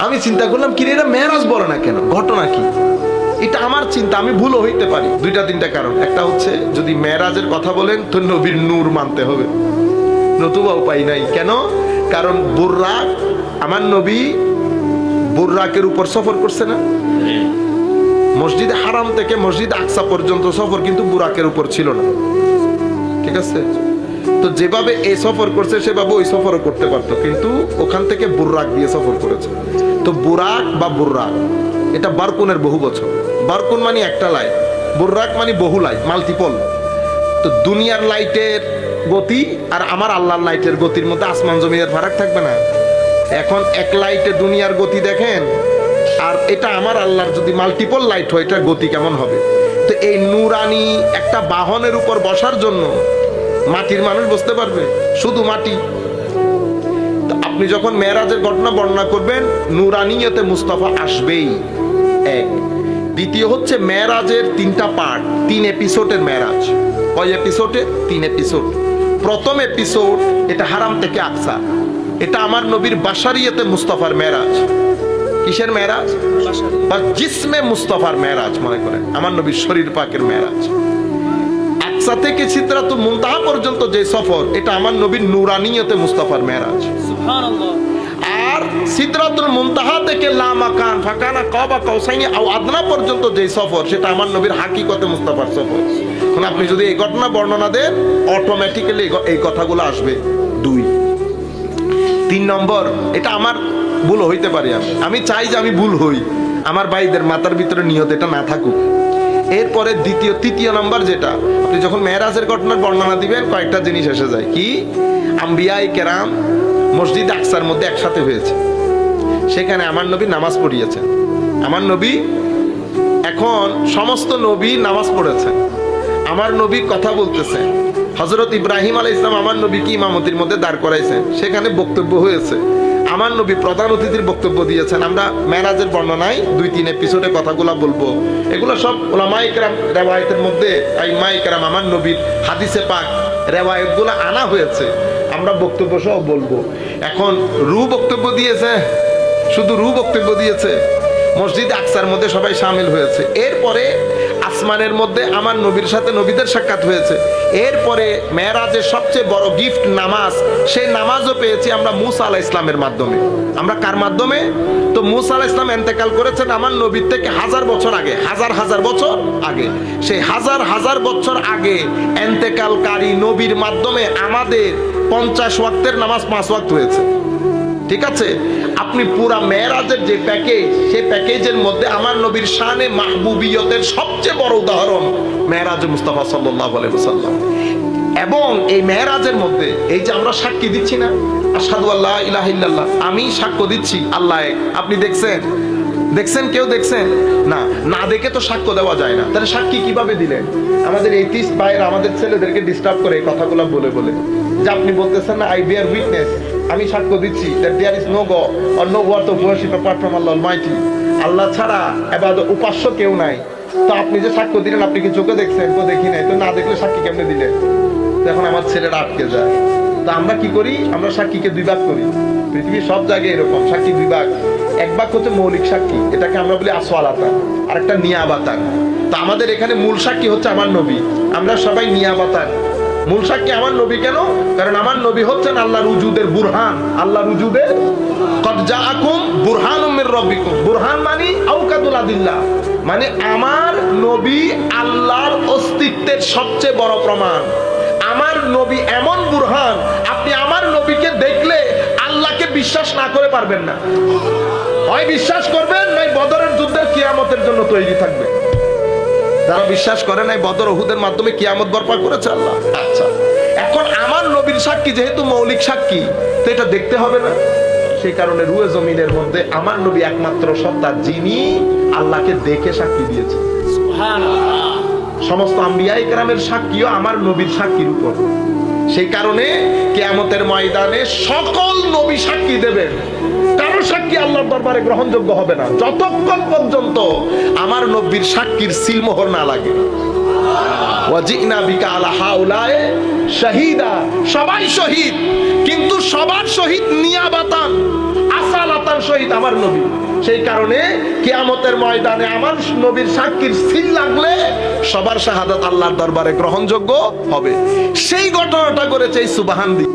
আমি চিন্তা করলাম কি এরা মেরাজ বলে না কেন, ঘটনা কি? এটা আমার চিন্তা, আমি ভুলও হইতে পারি। দুইটা তিনটা কারণ। একটা হচ্ছে যদি মেরাজের কথা বলেন তো নবীর নূর মানতে হবে, নতুবা উপায় নাই। কেন? কারণ বুররাক, আমার নবী বুররাকের উপর সফর করছে না? মসজিদ হারাম থেকে মসজিদ আকসা পর্যন্ত সফর কিন্তু বুরাকের উপর ছিল না, ঠিক আছে? তো যেভাবে এই সফর করছে সেভাবে ওই সফরও করতে পারতো, কিন্তু ওখান থেকে বুররাক দিয়ে সফর করেছে। তো বুরাক বা বুররাক এটা বারকুনের বহু বছর। বারকুন মানে একটা লাইট, বুররাক মানে বহু লাইট, মাল্টিপল। তো দুনিয়ার লাইটের গতি আর আমার আল্লাহর লাইটের গতির মধ্যে আসমান জমিনের ফারাক থাকবে না? এখন এক লাইটে দুনিয়ার গতি দেখেন, আর এটা আমার আল্লাহর যদি মাল্টিপল লাইট হয় এটার গতি কেমন হবে? তো এই নুরানি একটা বাহনের উপর বসার জন্য মাটির মানুষ বসতে পারবে? শুধু মাটি। তো আপনি যখন মেরাজের ঘটনা বর্ণনা করবেন নুরানিয়তে মুস্তাফা আসবেই, এক। দ্বিতীয় হচ্ছে মেরাজের তিনটা পার্ট, 3 এপিসোডের মেরাজ। কয় এপিসোডে? 3 এপিসোড। প্রথম এপিসোড এটা হারাম থেকে আকসা, এটা আমার নবীর বাশারিয়তে মুস্তাফার মেরাজ। কিসের মেরাজ? বা জিসমে মুস্তাফার মেরাজ মনে করেন, আমার নবীর শরীর পাকের মেরাজ। আকসা থেকে সিদরাতুল মুনতাহা পর্যন্ত যে সফর এটা আমার নবীর নুরানিয়তে মুস্তাফার মেরাজ। সুবহানাল্লাহ। আর সিদরাতুল মুনতাহা থেকে লা মাকান ফাকানা কাবা কাউসাইনি আও আদনা পর্যন্ত যে সফর সেটা আমার নবীর হাকিকতে মুস্তাফার সফর। এখন আপনি যদি এই ঘটনা বর্ণনা দেন অটোমেটিক্যালি এই কথাগুলো আসবে। 2 3 নম্বর, এটা আমার ভুল হইতে পারে, আমি চাই যে আমি ভুল হই, আমার ভাইদের মাথার ভিতরে নিয়ত এটা না থাকুক। এরপরে তৃতীয় নাম্বার যেটা, আপনি যখন মেরাজের ঘটনার বর্ণনা দিবেন কয়েকটা জিনিস এসে যায়। কি? আম্বিয়ায়ে কেরাম মসজিদ আকসার মধ্যে একসাথে হয়েছে, সেখানে আমার নবী নামাজ পড়িয়েছেন। আমার নবী, এখন সমস্ত নবী নামাজ পড়েছেন, আমার নবী কথা বলতেছেন। হযরত ইব্রাহিম আলাইহিস সালাম আমার নবীকে ইমামতির মধ্যে দাঁড় করাইছেন, সেখানে বক্তব্য হয়েছে, আমার নবী প্রধান অতিথির বক্তব্য দিয়েছেন। আমরা মেরাজের বর্ণনায় 2-3 এপিসোডে কথাগুলো বলবো, এগুলো সব উলামায়ে কেরাম রিওয়ায়াতের মধ্যে আইম্মায়ে কেরাম আমার নবীর হাদিসে পাক রিওয়ায়াতগুলো আনা হয়েছে, আমরা বক্তব্য সহ বলবো। এখন বক্তব্য দিয়েছে, শুধু বক্তব্য দিয়েছে, মসজিদ আকসার মধ্যে সবাই শামিল হয়েছে। এরপরে আসমানের মধ্যে আমার নবীর সাথে নবীদের সাক্ষাৎ হয়েছে। এরপরে মেরাজের সবচেয়ে বড় গিফট নামাজ, সেই নামাজও পেয়েছি আমরা মুসা আলাইহিস সালামের মাধ্যমে। আমরা কার মাধ্যমে? তো মুসা আলাইহিস সালাম ইন্তেকাল করেছেন আমার নবীর থেকে 1000 বছর আগে, হাজার বছর আগে। সেই হাজার বছর আগে ইন্তেকালকারী নবীর মাধ্যমে আমাদের 50 ওয়াক্তের নামাজ 5 ওয়াক্ত হয়েছে, ঠিক আছে? আপনি পুরা মেরাজের যে প্যাকেজ, সেই প্যাকেজের মধ্যে আমার নবীর শানে মাহবুবিয়তের সবচেয়ে বড় উদাহরণ মেরাজ মুস্তাফা সাল্লাল্লাহু আলাইহি ওয়াসাল্লাম। এবং এই মেরাজের মধ্যে এই যে আমরা সাক্ষী দিচ্ছি না, আশহাদু আল্লা ইলাহা ইল্লাল্লাহ, আমি সাক্ষ্য দিচ্ছি আল্লাহ এক। আপনি দেখছেন কেউ দেখছেন? না, না দেখে তো সাক্ষ্য দেওয়া যায় না। তাহলে সাক্ষী কিভাবে দিলেন? আমাদের এথিস্ট ভাইরা আমাদের ছেলেদেরকে ডিস্টার্ব করে এই কথাগুলো বলে যে আপনি বলতেছেন না আই বিয়ার উইটনেস, আমি সাক্ষ্য দিচ্ছি that there is no God or no worth of worship apart from Allah Almighty, আল্লাহ ছাড়া ইবাদত উপাস্য কেউ নাই। তো আপনি যে সাক্ষ্য দিলেন, আপনি কি চোখে দেখছেন? তো দেখি নাই, তো না দেখলে সাক্ষী কেমনে দিলেন? এখন আমার ছেলেরা আটকে যায়। তো আমরা কি করি? আমরা সাক্ষীকে 2 ভাগ করি। পৃথিবীর সব জায়গায় এরকম সাক্ষী 2 ভাগ। এক ভাগ হচ্ছে মৌলিক সাক্ষী, এটাকে আমরা বলি আসওয়ালাতান, আর একটা নিয়াবাতান। তো আমাদের এখানে মূল সাক্ষী হচ্ছে আমার নবী, আমরা সবাই নিয়াবাতান। মূল সাক্ষী আমার নবী কেন? কারণ আমার নবী হচ্ছেন আল্লাহর উজুদের বুরহান, আল্লাহর উজুদের কদ জাআকুম বুরহানুম মির রাব্বিকুম। বুরহান মানে আওকাদুল আদিল্লাহ, মানে আমার নবী আল্লাহর অস্তিত্বের সবচেয়ে বড় প্রমাণ। আমার নবী এমন বুরহান, আপনি আমার নবীকে দেখলে আল্লাহকে বিশ্বাস না করে পারবেন না। হয় বিশ্বাস করবেন, নয় বদরের যুদ্ধের কিয়ামতের জন্য তৈরি থাকবে। যারা বিশ্বাস করে নাই বদর উহুদের মাধ্যমে কিয়ামত বরপা করেছে আল্লাহ। আচ্ছা, এখন আমার নবীর সাক্ষী যেহেতু মৌলিক সাক্ষী, তো এটা দেখতে হবে না? সেই কারণে রুয়ে জমিনের মধ্যে আমার নবী একমাত্র সত্তা যিনি আল্লাহকে দেখে সাক্ষী দিয়েছে। সুবহানাল্লাহ। সমস্ত আম্বিয়ায়ে কেরামের সাক্ষীও আমার নবীর সাক্ষীর উপর। সেই কারণে কিয়ামতের ময়দানে সকল নবী সাক্ষী দেবেন, কারো সাক্ষী আল্লাহর দরবারে গ্রহণযোগ্য হবে না যতক্ষণ পর্যন্ত আমার নবীর সাক্ষীর সিলমোহর না লাগে। ওয়াজিনা বিকা আলা হাউলায়ে শাহীদা, সবাই শহীদ, কিন্তু সবার শহীদ নিয়াবাতান, আসালাতান প্রধান শহীদ আমার নবী। সেই কারণে কিয়ামতের ময়দানে আমার নবীর সাক্ষীর সিল লাগলে সবার শাহাদাত আল্লাহর দরবারে গ্রহণযোগ্য হবে। সেই ঘটনাটা করেছে এই সুবহান দিয়ে।